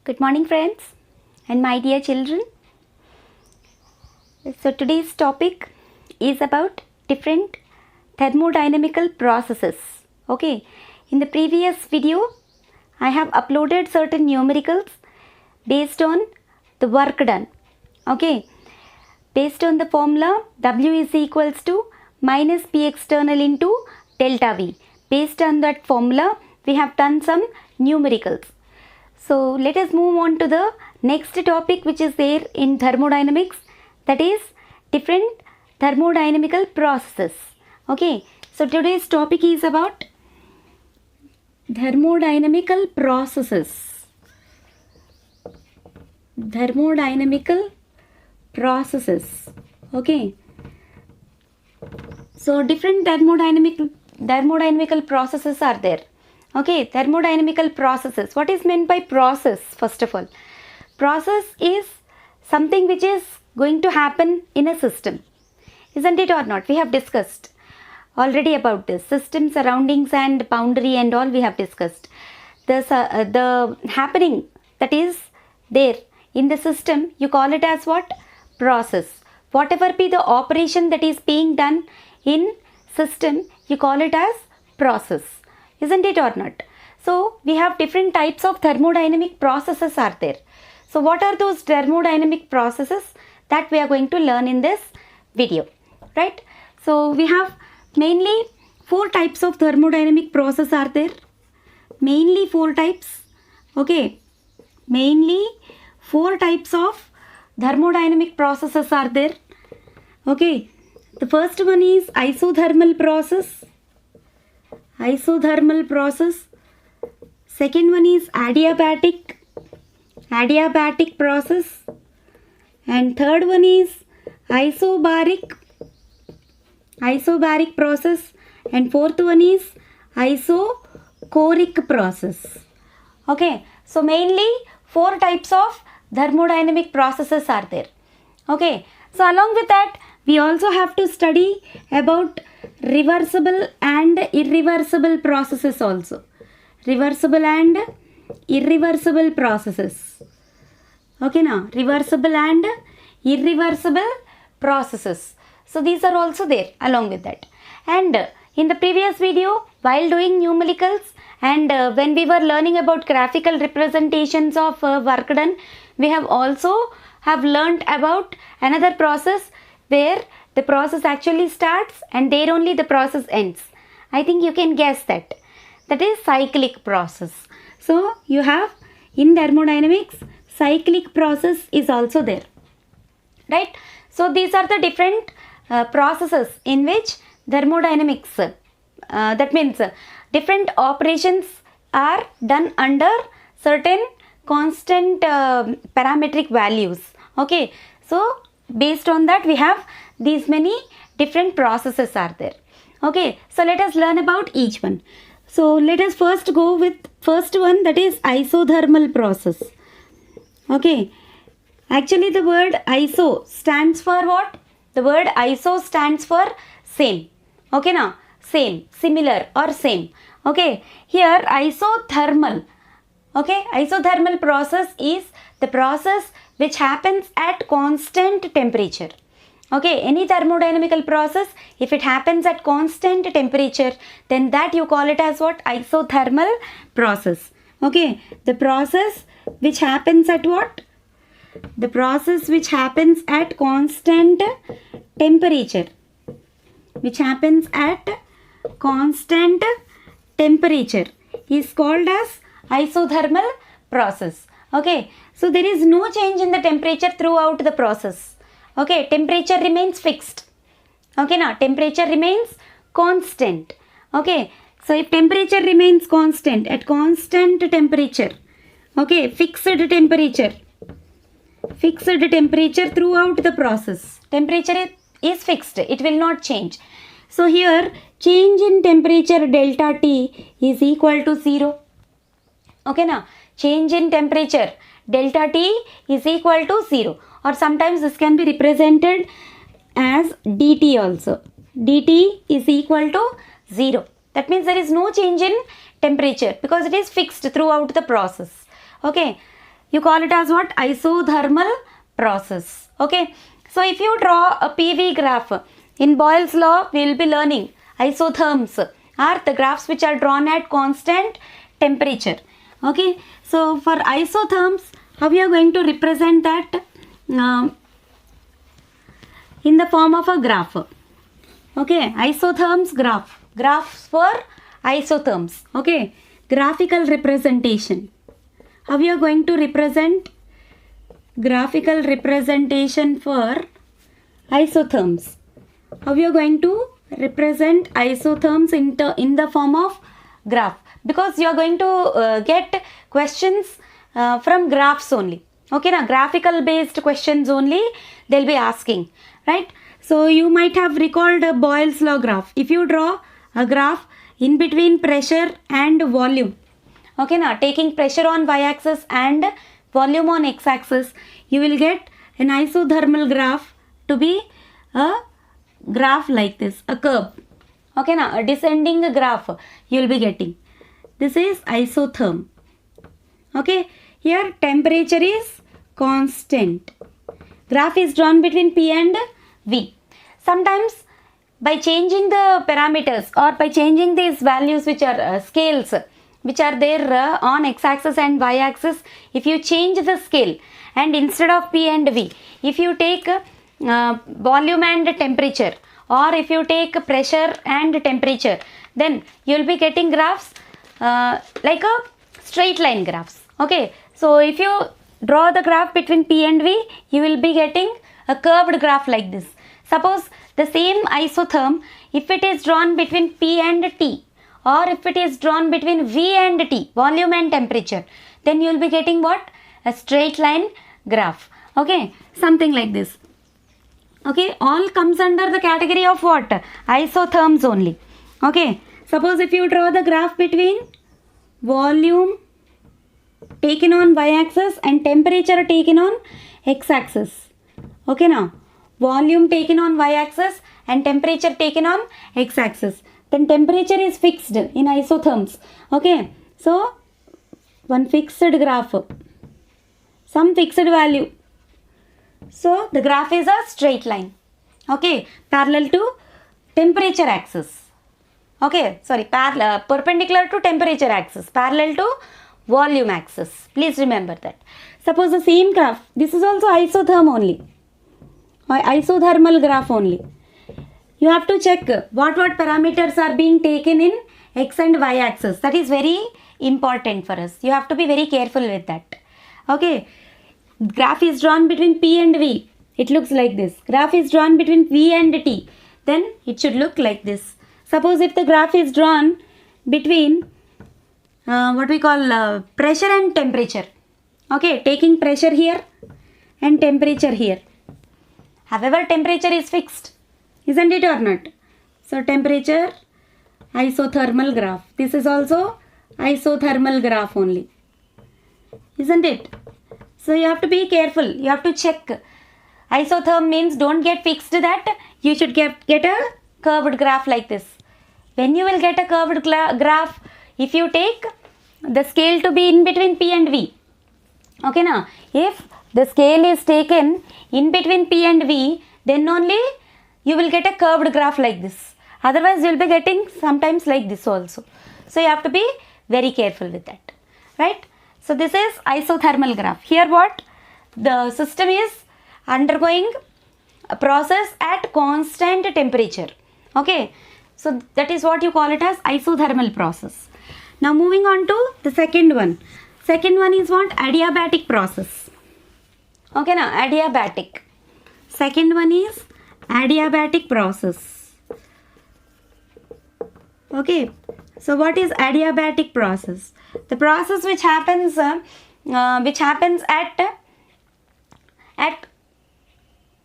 Good morning, friends and my dear children. So today's topic is about different thermodynamical processes. Okay, in the previous video I have uploaded certain numericals based on the work done. Okay, based on the formula W is equals to minus P external into delta V. Based on that formula we have done some numericals. So let us move on to the next topic which is there in thermodynamics, that is different thermodynamical processes. Okay, so today's topic is about thermodynamical processes. Thermodynamical processes. Okay, so different thermodynamical processes are there. Okay, thermodynamical processes. What is meant by process? First of all, process is something which is going to happen in a system, isn't it or not? We have discussed already about this. System, surroundings and boundary and all we have discussed. The happening that is there in the system, you call it as what? Process. Whatever be the operation that is being done in system, you call it as process. Isn't it or not? So we have different types of thermodynamic processes are there. So what are those thermodynamic processes that we are going to learn in this video, right? So we have mainly 4 types of thermodynamic process are there. Mainly 4 types. Okay, mainly 4 types of thermodynamic processes are there. Okay, the first one is isothermal process. Isothermal process. Second one is adiabatic process. And third one is isobaric process. And fourth one is isochoric process. Okay, so mainly 4 types of thermodynamic processes are there. Okay, so along with that we also have to study about reversible and irreversible processes also. Reversible and irreversible processes. Okay, now reversible and irreversible processes. So these are also there along with that. And in the previous video, while doing numericals and when we were learning about graphical representations of work done, we have also learnt about another process where the process actually starts and there only the process ends. I think you can guess that. That is cyclic process. So you have in thermodynamics, cyclic process is also there. Right? So these are the different processes in which thermodynamics, that means different operations are done under certain constant parametric values. Okay, so based on that we have these many different processes are there. Okay, so let us learn about each one. So let us first go with first one, that is isothermal process. Okay, actually the word iso stands for what? The word iso stands for same. Okay, now same, similar or same. Okay, here isothermal. Okay, isothermal process is the process which happens at constant temperature. Okay, any thermodynamical process, if it happens at constant temperature, then that you call it as what? Isothermal process. Okay, the process which happens at what? The process which happens at constant temperature. Which happens at constant temperature is called as isothermal process. Okay, so there is no change in the temperature throughout the process. Okay, temperature remains fixed. Okay, now temperature remains constant. Okay, so if temperature remains constant at constant temperature, okay, fixed temperature throughout the process, temperature is fixed, it will not change. So here change in temperature delta T is equal to 0. Okay, now change in temperature delta T is equal to 0, or sometimes this can be represented as dt also. dt is equal to 0. That means there is no change in temperature because it is fixed throughout the process. Okay, You call it as what? Isothermal process. Okay. So if you draw a PV graph, in Boyle's law, we will be learning isotherms are the graphs which are drawn at constant temperature. Okay. So for isotherms, how we are going to represent that? In the form of a graph. Okay. Isotherms graph. Graphs for isotherms. Okay. Graphical representation. How we are going to represent graphical representation for isotherms? How we are going to represent isotherms in the form of graph? Because you are going to get questions from graphs only. Okay, now graphical based questions only they'll be asking, right? So you might have recalled a Boyle's law graph. If you draw a graph in between pressure and volume, okay, now taking pressure on y-axis and volume on x-axis, you will get an isothermal graph to be a graph like this, a curve. Okay, now a descending graph you will be getting. This is isotherm. Okay, here temperature is constant. Graph is drawn between P and V. Sometimes by changing the parameters or by changing these values which are scales which are there on x-axis and y-axis, if you change the scale and instead of P and V, if you take volume and temperature, or if you take pressure and temperature, then you will be getting graphs like a straight line graphs. Okay, so if you draw the graph between P and V, you will be getting a curved graph like this. Suppose the same isotherm, if it is drawn between P and T, or if it is drawn between V and T, volume and temperature, then you will be getting what? A straight line graph. Okay, something like this. Okay, all comes under the category of what? Isotherms only. Okay, suppose if you draw the graph between volume taken on y-axis and temperature taken on x-axis. Okay, now volume taken on y-axis and temperature taken on x-axis. Then temperature is fixed in isotherms. Okay, so one fixed graph, some fixed value. So the graph is a straight line. Okay, parallel to temperature axis. Okay, sorry, perpendicular to temperature axis, parallel to volume axis. Please remember that. Suppose the same graph, this is also isotherm only, or isothermal graph only. You have to check what parameters are being taken in x and y axis. That is very important for us. You have to be very careful with that. Okay, graph is drawn between P and V. It looks like this. Graph is drawn between V and T. Then it should look like this. Suppose if the graph is drawn between what we call pressure and temperature. Okay, taking pressure here and temperature here. However, temperature is fixed, isn't it or not? So temperature, isothermal graph. This is also isothermal graph only, isn't it? So you have to be careful. You have to check. Isotherm means don't get fixed that. You should get a curved graph like this. When you will get a curved graph, if you take the scale to be in between P and V. Okay, now if the scale is taken in between P and V, then only you will get a curved graph like this. Otherwise, you will be getting sometimes like this also. So you have to be very careful with that, right? So this is isothermal graph. Here what? The system is undergoing a process at constant temperature. Okay, so that is what you call it as isothermal process. Now moving on to the second one. Second one is what? Adiabatic process. Okay, now adiabatic. Second one is adiabatic process. Okay, so what is adiabatic process? The process which happens at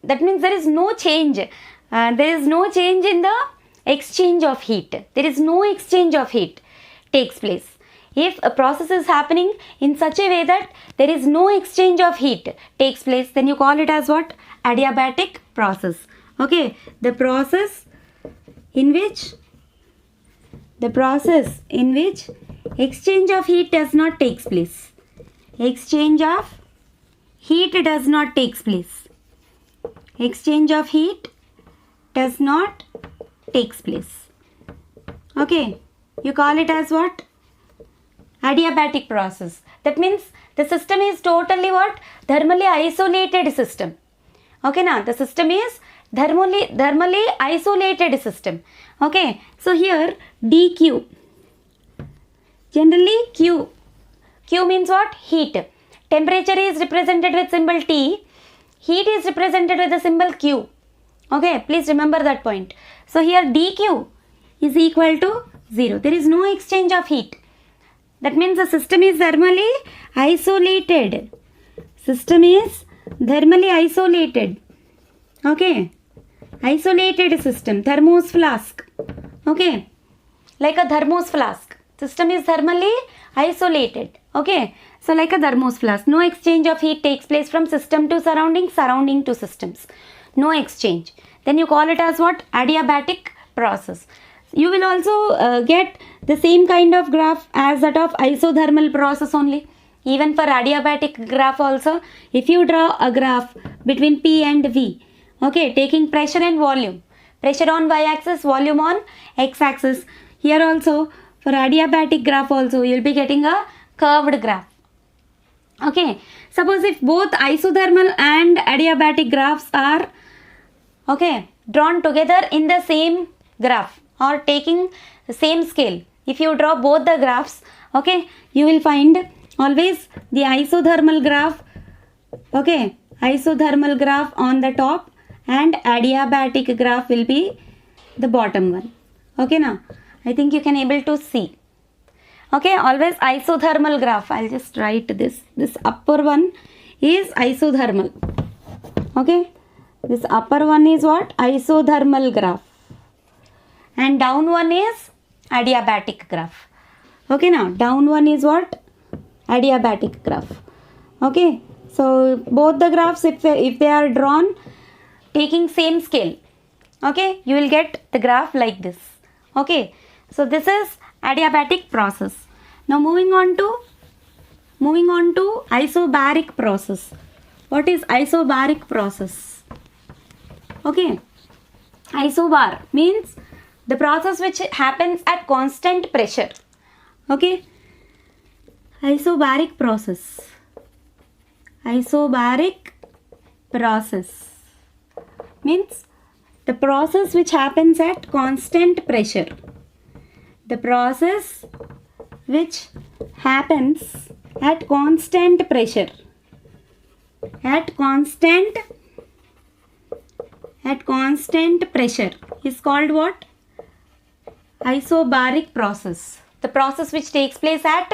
that means there is no change. There is no change in the exchange of heat. There is no exchange of heat takes place. If a process is happening in such a way that there is no exchange of heat takes place, then you call it as what? Adiabatic process. Okay, the process in which exchange of heat does not take place. exchange of heat does not takes place. Exchange of heat does not takes place. Okay, you call it as what? Adiabatic process. That means the system is totally what? Thermally isolated system. Okay, now the system is thermally isolated system. Okay, so here dq. Generally q means what? Heat. Temperature is represented with symbol T. Heat is represented with the symbol Q. Okay, please remember that point. So here dq is equal to 0. There is no exchange of heat. That means the system is thermally isolated. System is thermally isolated. Okay, isolated system. Thermos flask. Okay, like a thermos flask. System is thermally isolated. Okay, so like a thermos flask. No exchange of heat takes place from system to surrounding, surrounding to systems. No exchange. Then you call it as what? Adiabatic process. You will also get the same kind of graph as that of isothermal process only. Even for adiabatic graph also, if you draw a graph between P and V, okay, taking pressure and volume, pressure on y-axis, volume on x-axis. Here also, for adiabatic graph also, you will be getting a curved graph. Okay, suppose if both isothermal and adiabatic graphs are, okay, drawn together in the same graph or taking the same scale. If you draw both the graphs, okay, you will find always the isothermal graph, okay, isothermal graph on the top and adiabatic graph will be the bottom one. Okay, now I think you can able to see. Okay, always isothermal graph. I'll just write this. This upper one is isothermal. Okay, this upper one is what? Isothermal graph. And down one is adiabatic graph. Okay, now down one is what? Adiabatic graph. Okay, so both the graphs, if they are drawn taking same scale, okay, you will get the graph like this. Okay, so this is adiabatic process. Now moving on to isobaric process. What is isobaric process? Okay, isobar means the process which happens at constant pressure. Okay, isobaric process. Isobaric process means the process which happens at constant pressure. The process which happens at constant pressure. At constant pressure is called what? Isobaric process. The process which takes place at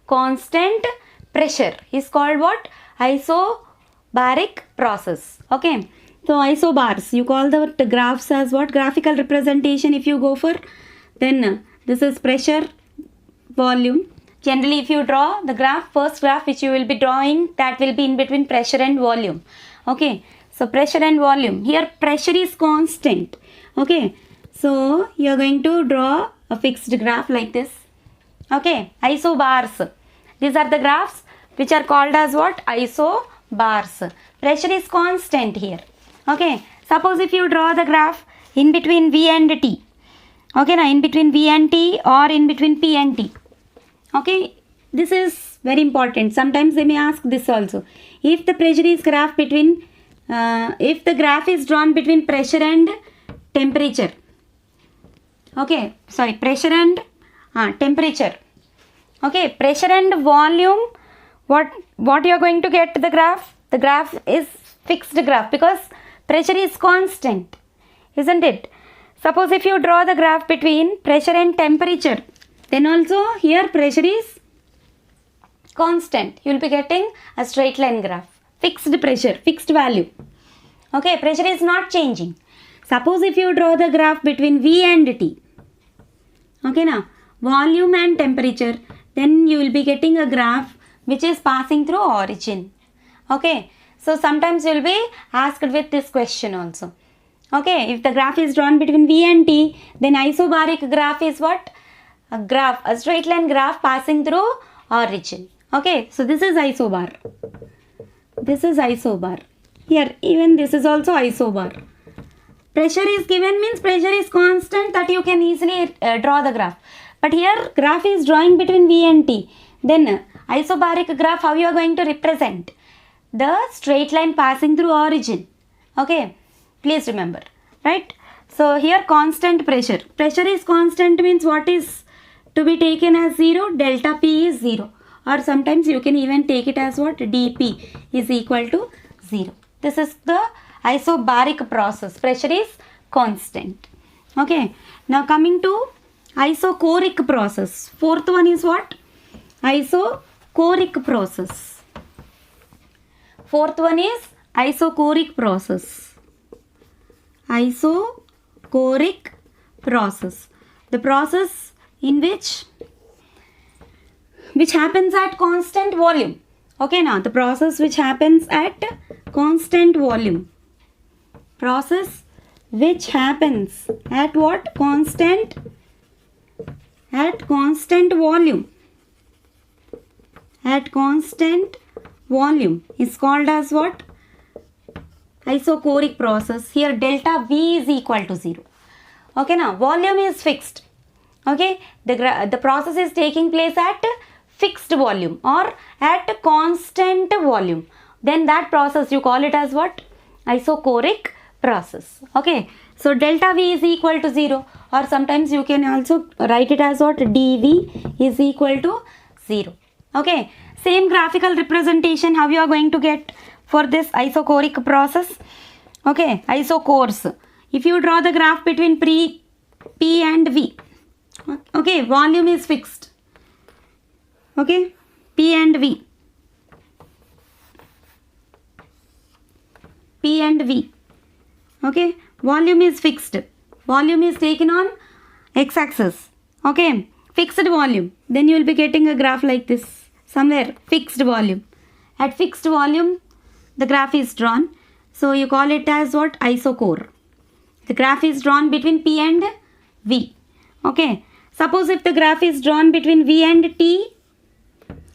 constant pressure is called what? Isobaric process. Okay, so isobars, you call the graphs as what? Graphical representation. If you go for, then this is pressure, volume. Generally if you draw the graph, first graph which you will be drawing, that will be in between pressure and volume. Okay, so pressure and volume. Here pressure is constant. Okay, so you are going to draw a fixed graph like this. Okay, isobars. These are the graphs which are called as what? Isobars. Pressure is constant here. Okay, suppose if you draw the graph in between V and T. Okay, now in between V and T or in between P and T. Okay, this is very important. Sometimes they may ask this also. If the pressure is graph between, if the graph is drawn between pressure and temperature. Okay, sorry, pressure and temperature. Okay, pressure and volume. What you are going to get the graph? The graph is fixed graph because pressure is constant, isn't it? Suppose if you draw the graph between pressure and temperature, then also here pressure is constant. You will be getting a straight line graph. Fixed pressure, fixed value. Okay, pressure is not changing. Suppose if you draw the graph between V and T. Okay, now volume and temperature, then you will be getting a graph which is passing through origin. Okay, so sometimes you will be asked with this question also. Okay, if the graph is drawn between V and T, then isobaric graph is what? A straight line graph passing through origin. Okay, so this is isobar. This is isobar. Here, even this is also isobar. Pressure is given means pressure is constant, that you can easily draw the graph. But here graph is drawing between V and T. Then isobaric graph, how you are going to represent? The straight line passing through origin. Okay, please remember, right? So here constant pressure. Pressure is constant means what is to be taken as 0? Delta P is 0. Or sometimes you can even take it as what? dP is equal to 0. This is the isobaric process. Pressure is constant. Okay. Now coming to isochoric process. Fourth one is what? Isochoric process. Fourth one is isochoric process. Isochoric process. The process in which happens at constant volume. Okay, now the process which happens at constant volume. Process which happens at what? At constant volume. At constant volume is called as what? Isochoric process. Here delta V is equal to 0. Okay, now volume is fixed. Okay, the process is taking place at fixed volume or at constant volume. Then that process you call it as what? Isochoric process. Okay, so delta V is equal to 0, or sometimes you can also write it as what? dV is equal to 0. Okay, same graphical representation how you are going to get for this isochoric process. Okay, isochores. If you draw the graph between P and V, okay, volume is fixed. Okay, P and V. P and V. Okay, volume is fixed. Volume is taken on x-axis. Okay, fixed volume. Then you will be getting a graph like this. Somewhere, fixed volume. At fixed volume, the graph is drawn. So you call it as what? Isochore. The graph is drawn between P and V. Okay, suppose if the graph is drawn between V and T,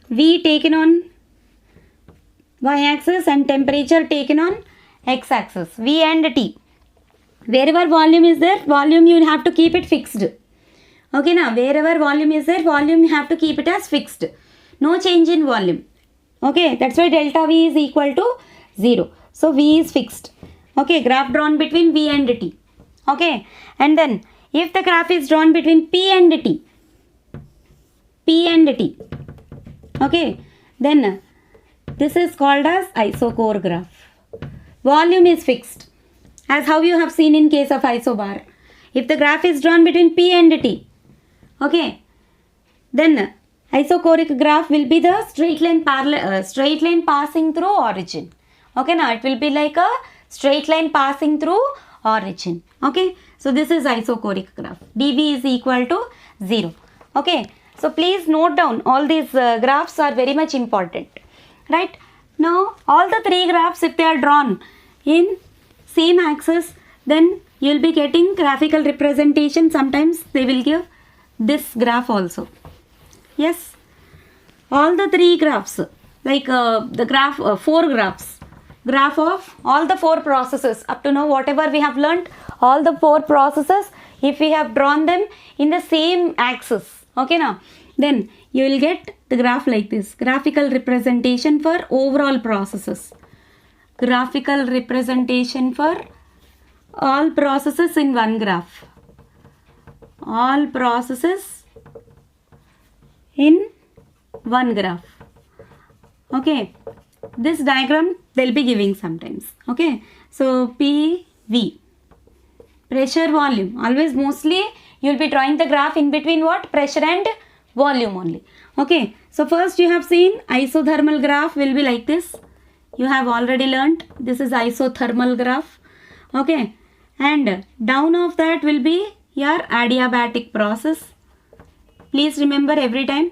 V taken on y-axis and temperature taken on x-axis, V and T. Wherever volume is there, volume you will have to keep it fixed. Okay, now wherever volume is there, volume you have to keep it as fixed. No change in volume. Okay, that's why delta V is equal to 0. So V is fixed. Okay, graph drawn between V and T. Okay, and then if the graph is drawn between P and T, okay, then this is called as isochore graph. Volume is fixed, as how you have seen in case of isobar. If the graph is drawn between P and T, okay, then isochoric graph will be the straight line passing through origin. Okay, now it will be like a straight line passing through origin. Okay, so this is isochoric graph. dV is equal to 0. Okay, so please note down all these graphs are very much important. Right, now all the three graphs, if they are drawn in same axis, then you will be getting graphical representation. Sometimes they will give this graph also. Yes, all the three graphs, like the graph, 4 graphs, graph of all the 4 processes. Up to now, whatever we have learnt, all the 4 processes, if we have drawn them in the same axis, okay, now then you will get the graph like this. Graphical representation for overall processes. Graphical representation for all processes in one graph. All processes in one graph. Okay, this diagram they'll be giving sometimes. Okay, so PV, pressure, volume. Always mostly you'll be drawing the graph in between what? Pressure and volume only. Okay, so first you have seen isothermal graph will be like this. You have already learnt this is isothermal graph. Okay, and down of that will be your adiabatic process. Please remember every time.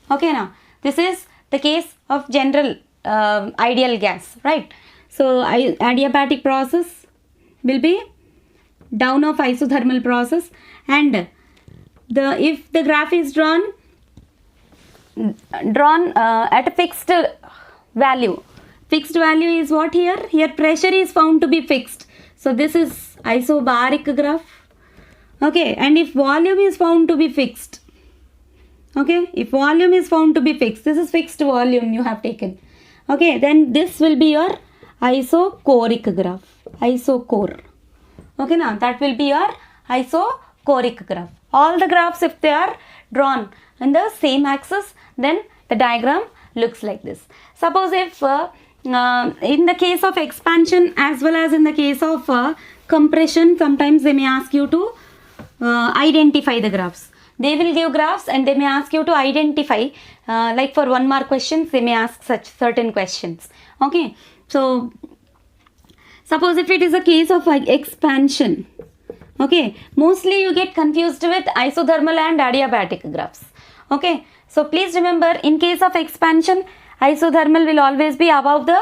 Okay, now this is the case of general ideal gas, right? So adiabatic process will be down of isothermal process, and if the graph is drawn drawn at a fixed value. Fixed value is what here? Here pressure is found to be fixed. So this is isobaric graph. Okay, and if volume is found to be fixed, okay, if volume is found to be fixed, this is fixed volume you have taken. Okay, then this will be your isochoric graph. Isochore. Okay, now that will be your isochoric graph. All the graphs, if they are drawn in the same axis, then the diagram looks like this. Suppose if in the case of expansion as well as in the case of compression, sometimes they may ask you to identify the graphs. They will give graphs and they may ask you to identify, like for 1 mark questions, they may ask such certain questions. Okay, so suppose if it is a case of like expansion, okay, mostly you get confused with isothermal and adiabatic graphs. Okay, so please remember, in case of expansion, isothermal will always be above the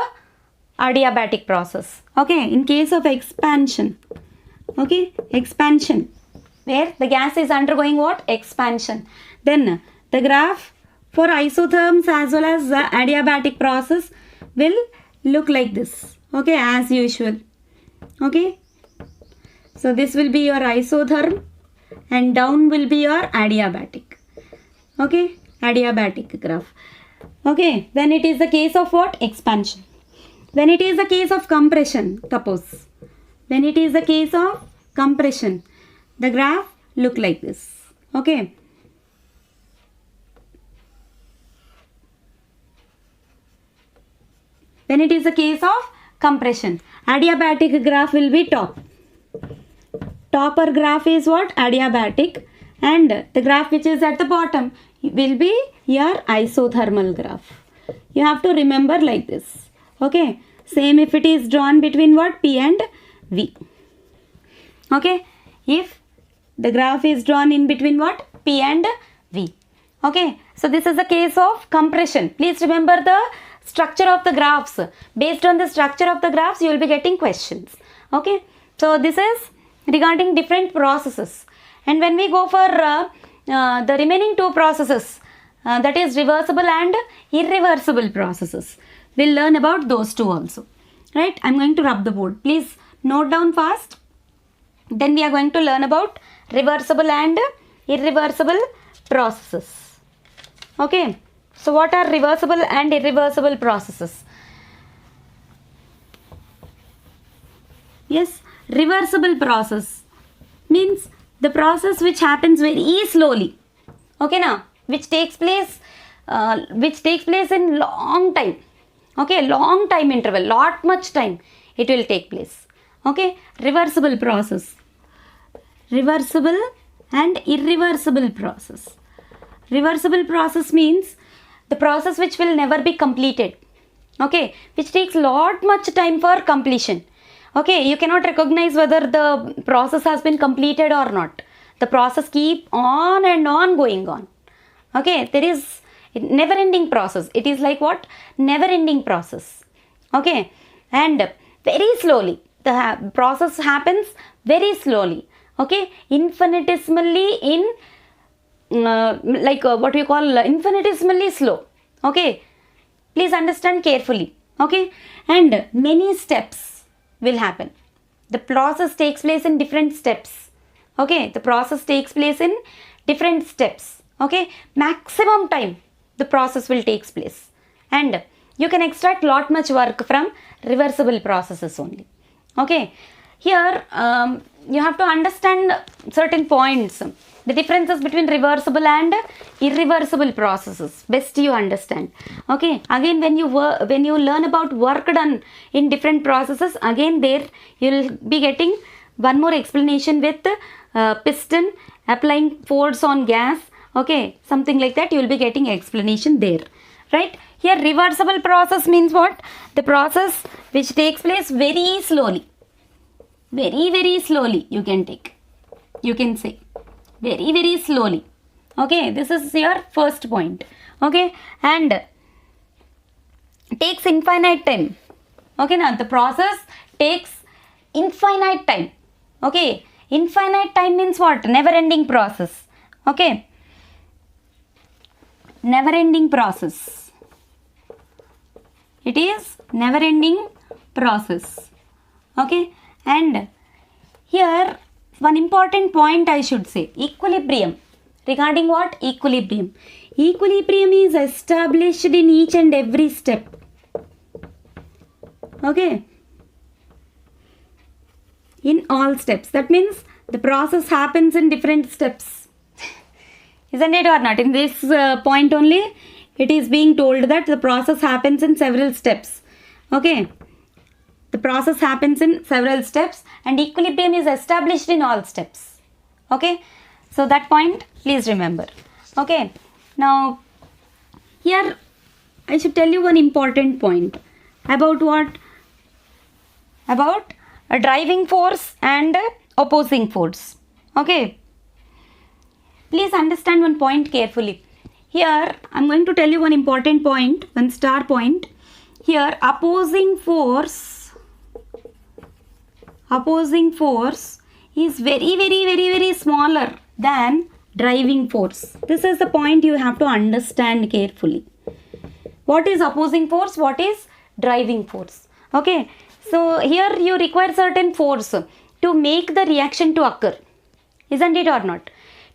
adiabatic process. Okay, in case of expansion, okay, expansion, where the gas is undergoing what? Expansion. Then the graph for isotherms as well as the adiabatic process will look like this. Okay, as usual. Okay, so this will be your isotherm and down will be your adiabatic. Okay, adiabatic graph. Okay, then it is the case of what? Expansion. When it is the case of compression, suppose, when it is the case of compression, the graph look like this. Okay. When it is the case of compression, adiabatic graph will be top. Topper graph is what? Adiabatic, and the graph which is at the bottom will be your isothermal graph. You have to remember like this. Okay. Same if it is drawn between what? P and V. Okay. If the graph is drawn in between what? P and V. Okay. So this is the case of compression. Please remember the structure of the graphs. Based on the structure of the graphs, you will be getting questions. Okay. So this is regarding different processes. And when we go for the remaining 2 processes, that is reversible and irreversible processes, we'll learn about those 2 also. Right. I'm going to rub the board. Please note down fast. Then we are going to learn about reversible and irreversible processes. Okay. So what are reversible and irreversible processes? Yes, reversible process means the process which happens very slowly. Okay, now which takes place in long time. Okay, long time interval, much time it will take place. Okay, reversible process. Reversible and irreversible process. Reversible process means the process which will never be completed. Okay, which takes much time for completion. Okay, you cannot recognize whether the process has been completed or not. The process keep on and on going on. Okay, there is never ending process. It is like what? Never ending process. Okay, and very slowly. The process happens very slowly. Okay, infinitesimally what we call infinitesimally slow. Okay, please understand carefully. Okay, and many steps will happen. The process takes place in different steps. Okay, the process takes place in different steps. Okay, maximum time the process will take place, and you can extract much work from reversible processes only. Okay, here you have to understand certain points. The differences between reversible and irreversible processes, best you understand. Okay, again when you learn about work done in different processes, again there you will be getting one more explanation with piston applying force on gas. Okay, something like that, you will be getting explanation there. Right, here reversible process means what? The process which takes place very slowly. Very slowly you can say very slowly. Okay, this is your first point. Okay, and takes infinite time. Okay, now the process takes infinite time. Okay, infinite time means what? Never ending process. Okay, never ending process. It is never ending process. Okay, and here one important point I should say, equilibrium. Regarding what? Equilibrium. Equilibrium is established in each and every step. Okay, in all steps. That means the process happens in different steps. Isn't it or not? In this point only, it is being told that the process happens in several steps. Okay, the process happens in several steps and equilibrium is established in all steps. Okay, so that point please remember. Okay, now here I should tell you one important point about what? About a driving force and opposing force. Okay, please understand one point carefully. Here I am going to tell you one important point, one star point. Here opposing force is very smaller than driving force. This is the point you have to understand carefully. What is opposing force? What is driving force? Okay, so here you require certain force to make the reaction to occur. Isn't it or not?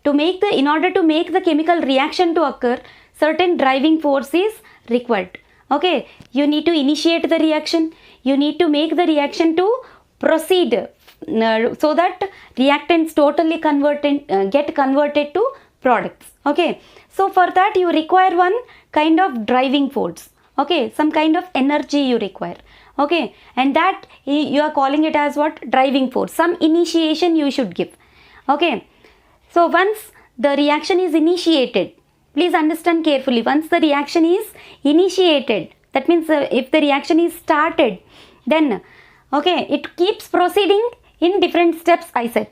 In order to make the chemical reaction to occur, certain driving force is required. Okay, you need to initiate the reaction. You need to make the reaction to proceed so that reactants totally get converted to products. Okay, so for that you require one kind of driving force. Okay, some kind of energy you require. Okay, and that you are calling it as what? Driving force. Some initiation you should give. Okay, so once the reaction is initiated, please understand carefully, once the reaction is initiated, that means if the reaction is started, then okay, it keeps proceeding in different steps. I said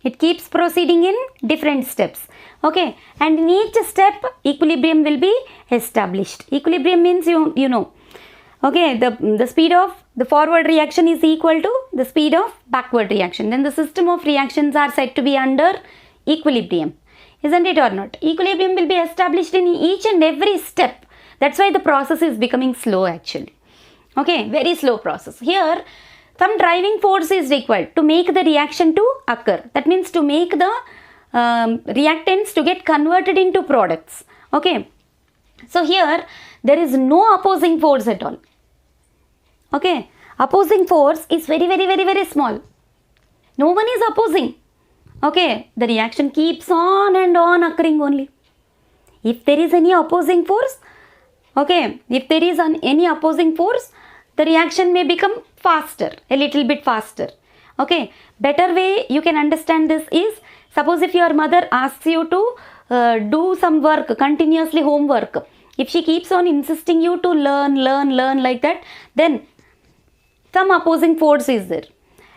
it keeps proceeding in different steps. Okay, and in each step equilibrium will be established. Equilibrium means you know, okay, the speed of the forward reaction is equal to the speed of backward reaction. Then the system of reactions are said to be under equilibrium. Isn't it or not? Equilibrium will be established in each and every step. That's why the process is becoming slow actually. Okay, very slow process. Here some driving force is required to make the reaction to occur. That means to make the reactants to get converted into products. Okay, so here there is no opposing force at all. Okay, opposing force is very small. No one is opposing. Okay, the reaction keeps on and on occurring only. If there is any opposing force, okay, if there is any opposing force, the reaction may become faster, a little bit faster. Okay, better way you can understand this is, suppose if your mother asks you to do some work, continuously homework. If she keeps on insisting you to learn like that, then some opposing force is there.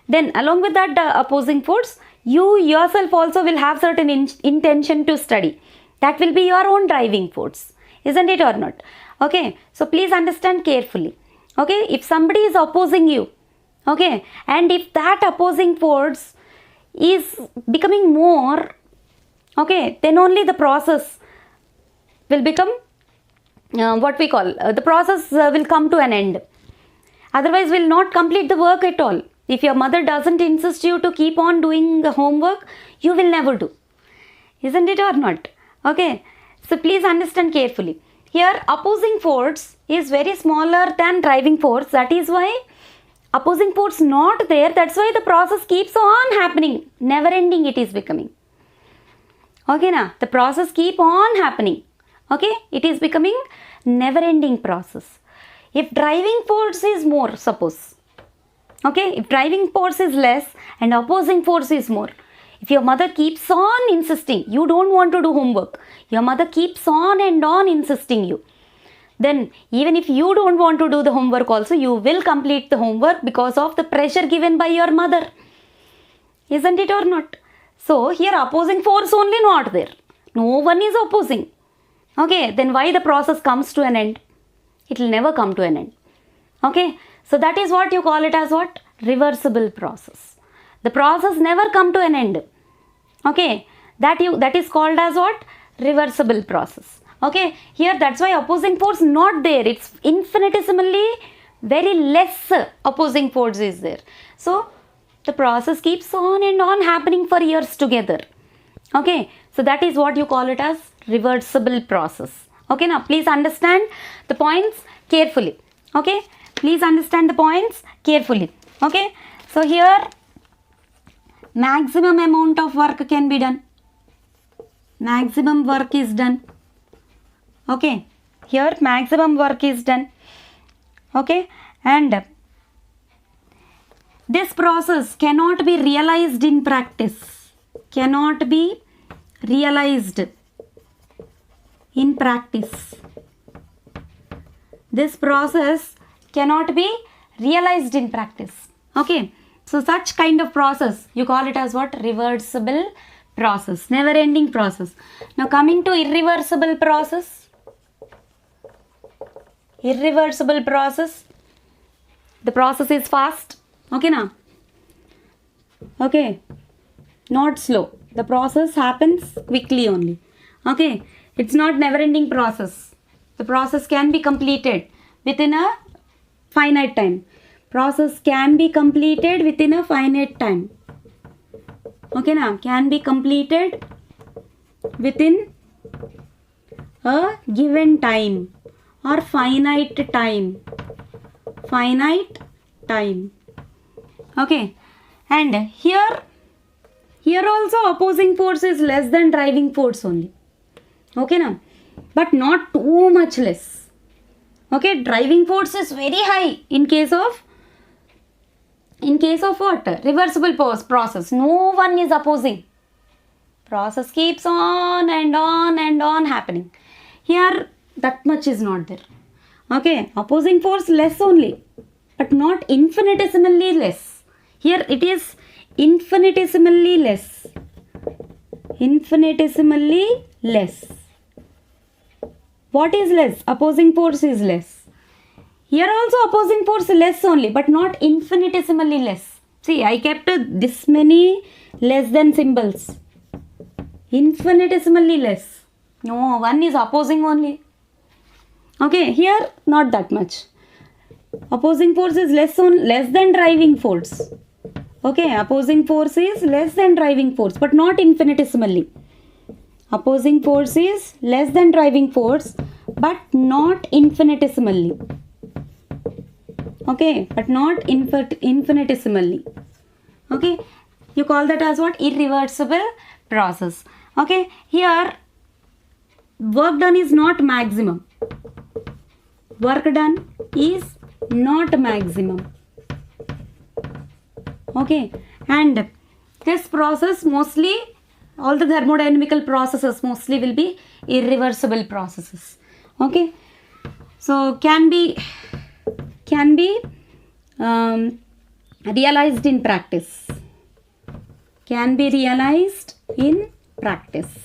Then along with that opposing force, you yourself also will have certain intention to study. That will be your own driving force. Isn't it or not? Okay, so please understand carefully. Okay, if somebody is opposing you, okay, and if that opposing force is becoming more, okay, then only the process will become the process will come to an end. Otherwise will not complete the work at all. If your mother doesn't insist you to keep on doing the homework, you will never do. Isn't it or not? Okay, so please understand carefully. Here opposing force is very smaller than driving force. That is why opposing force not there. That's why the process keeps on happening. Never ending it is becoming. Okay, now the process keep on happening. Okay, it is becoming never ending process. If driving force is more, suppose, okay, if driving force is less and opposing force is more, if your mother keeps on insisting, you don't want to do homework, your mother keeps on and on insisting you, then even if you don't want to do the homework also, you will complete the homework because of the pressure given by your mother. Isn't it or not? So here opposing force only not there. No one is opposing. Okay, then why the process comes to an end? It will never come to an end. Okay, so that is what you call it as what? Reversible process. The process never come to an end. Okay, that is called as what? Reversible process. Okay, here that's why opposing force not there. It's infinitesimally very less opposing force is there. So the process keeps on and on happening for years together. Okay, so that is what you call it as reversible process. Okay, now please understand the points carefully. Okay, please understand the points carefully. Okay, so here maximum amount of work can be done. Maximum work is done. Okay, here maximum work is done. Okay, and this process cannot be realized in practice. Cannot be realized in practice. This process cannot be realized in practice. Okay, so such kind of process, you call it as what? Reversible process, never ending process. Now coming to irreversible process. Irreversible process, the process is fast. Okay, now. Okay, not slow. The process happens quickly only. Okay, it's not never ending process. The process can be completed within a finite time. Process can be completed within a finite time. Okay, now can be completed within a given time or finite time. Finite time. Okay, and here also opposing force is less than driving force only. Okay, now, but not too much less. Okay, driving force is very high in case of what? Reversible process. No one is opposing. Process keeps on and on and on happening. Here that much is not there. Okay, opposing force less only, but not infinitesimally less. Here it is infinitesimally less. Infinitesimally less. What is less? Opposing force is less. Here also opposing force less only, but not infinitesimally less. See, I kept this many less than symbols. Infinitesimally less. No, one is opposing only. Okay, here not that much. Opposing force is less than driving force. Okay, opposing force is less than driving force, but not infinitesimally. Opposing force is less than driving force, but not infinitesimally. Okay, but not infinitesimally. Okay, you call that as what? Irreversible process. Okay, here work done is not maximum. Work done is not maximum. Okay, and this process mostly, all the thermodynamical processes mostly will be irreversible processes. Okay, so can be realized in practice. Can be realized in practice.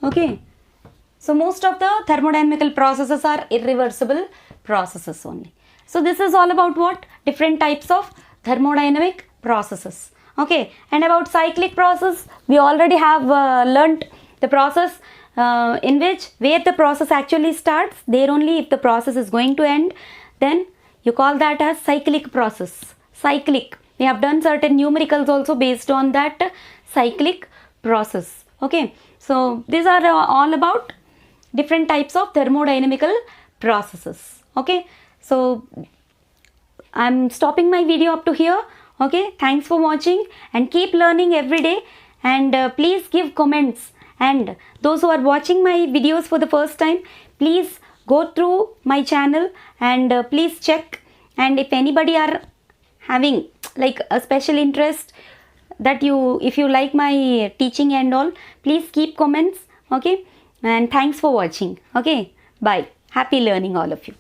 Okay, so most of the thermodynamical processes are irreversible processes only. So this is all about what? Different types of thermodynamic processes. Okay, and about cyclic process, we already have learnt the process in which where the process actually starts, there only if the process is going to end, then you call that as cyclic process. Cyclic. We have done certain numericals also based on that cyclic process. Okay, so these are all about different types of thermodynamical processes. Okay, so I'm stopping my video up to here. Okay, thanks for watching and keep learning every day, and please give comments, and those who are watching my videos for the first time, please go through my channel and please check, and if anybody are having like a special interest that if you like my teaching and all, please keep comments. Okay, and thanks for watching. Okay, bye. Happy learning all of you.